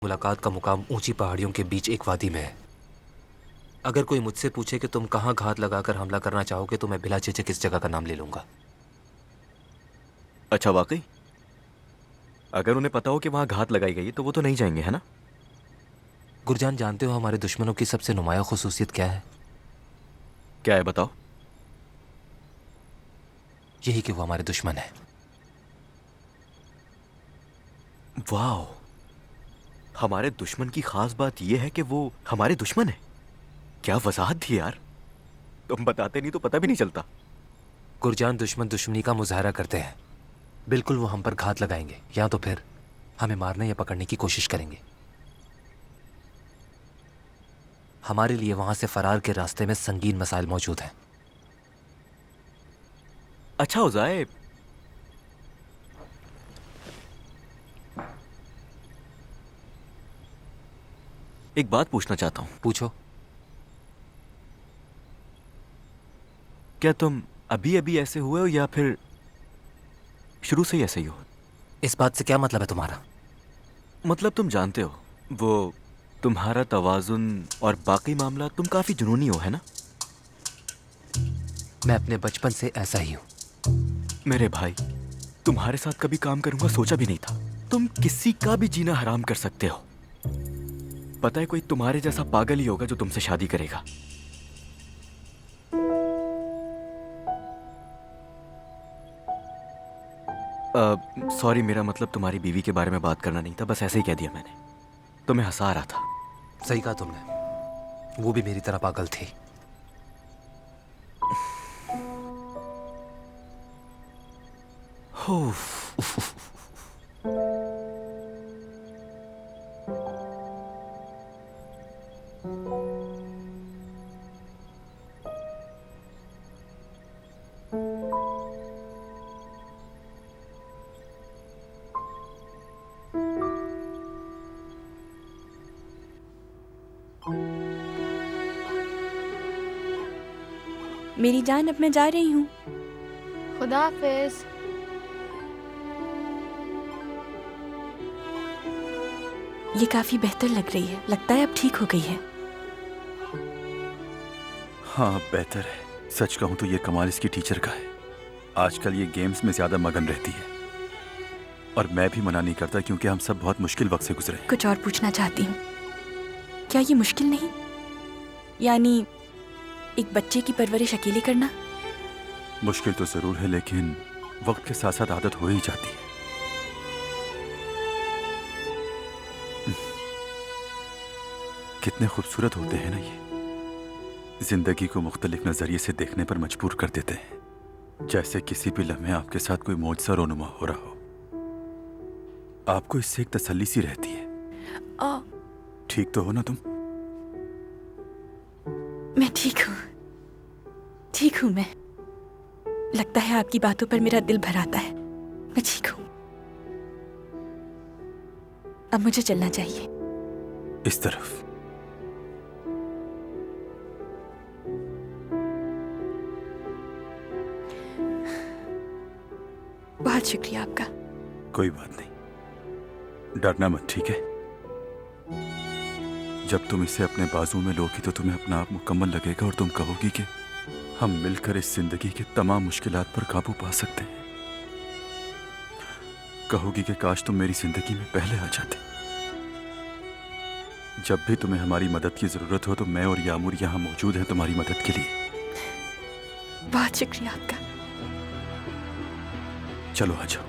मुलाकात का मुकाम ऊंची पहाड़ियों के बीच एक वादी में है। अगर कोई मुझसे पूछे कि तुम कहाँ घात लगाकर हमला करना चाहोगे तो मैं बिला झिझक इस जगह का नाम ले लूंगा। अच्छा, वाकई? अगर उन्हें पता हो कि वहां घात लगाई गई है तो वो तो नहीं जाएंगे, है ना? गुरजान, जानते हो हमारे दुश्मनों की सबसे नुमाया खुसूसियत क्या है? क्या है, बताओ। यही कि वो हमारे दुश्मन है। वाह, हमारे दुश्मन की खास बात यह है कि वो हमारे दुश्मन है। क्या वजाहत थी यार, तुम बताते नहीं तो पता भी नहीं चलता। गुरजान, दुश्मन दुश्मनी का मुजाहरा करते हैं। बिल्कुल वो हम पर घात लगाएंगे या तो फिर हमें मारने या पकड़ने की कोशिश करेंगे। हमारे लिए वहां से फरार के रास्ते में संगीन मसाइल मौजूद हैं। अच्छा उज़ाए, एक बात पूछना चाहता हूं। पूछो। क्या तुम अभी अभी ऐसे हुए हो या फिर शुरू से ही ऐसे ही हो? इस बात से क्या मतलब है तुम्हारा? मतलब तुम जानते हो, वो तुम्हारा तवाजुन और बाकी मामला, तुम काफी जुनूनी हो, है ना? मैं अपने बचपन से ऐसा ही हूं। मेरे भाई, तुम्हारे साथ कभी काम करूंगा सोचा भी नहीं था। तुम किसी का भी जीना हराम कर सकते हो। पता है, कोई तुम्हारे जैसा पागल ही होगा जो तुमसे शादी करेगा। सॉरी, मेरा मतलब तुम्हारी बीवी के बारे में बात करना नहीं था, बस ऐसे ही कह दिया मैंने। तुम्हें हंसा रहा था। सही कहा तुमने, वो भी मेरी तरह पागल थी। हो, मेरी जान, अब मैं जा रही हूँ। खुदा हाफिज। ये काफी बेहतर लग रही है, लगता है अब ठीक हो गई है। हाँ, अब बेहतर है। सच कहूं तो ये कमाल इसकी टीचर का है। आजकल ये गेम्स में ज्यादा मगन रहती है और मैं भी मना नहीं करता क्योंकि हम सब बहुत मुश्किल वक्त से गुजरे हैं। कुछ और पूछना चाहती हूँ, क्या ये मुश्किल नहीं? यानी एक बच्चे की परवरिश अकेले करना? मुश्किल तो जरूर है, लेकिन वक्त के साथ साथ आदत हो ही जाती है। कितने खूबसूरत होते हैं ना ये। जिंदगी को मुख्तलिफ नजरिए से देखने पर मजबूर कर देते हैं। जैसे किसी भी लम्हे आपके साथ कोई मौजज़ा रोनुमा हो रहा हो। आपको इससे एक तसल्ली सी रहती है। ठीक तो हो ना तुम? मैं ठीक हूँ, ठीक हूँ मैं। लगता है आपकी बातों पर मेरा दिल भर आता है। मैं ठीक हूँ। अब मुझे चलना चाहिए। इस तरफ। बहुत शुक्रिया आपका। कोई बात नहीं, डरना मत, ठीक है? जब तुम इसे अपने बाजू में लोगी तो तुम्हें अपना आप मुकम्मल लगेगा और तुम कहोगी कि हम मिलकर इस जिंदगी की तमाम मुश्किलात पर काबू पा सकते हैं। कहोगी कि काश तुम मेरी जिंदगी में पहले आ जाते। जब भी तुम्हें हमारी मदद की जरूरत हो तो मैं और यामूर यहाँ मौजूद हैं तुम्हारी मदद के लिए। बहुत शुक्रिया आपका। चलो आ जाओ।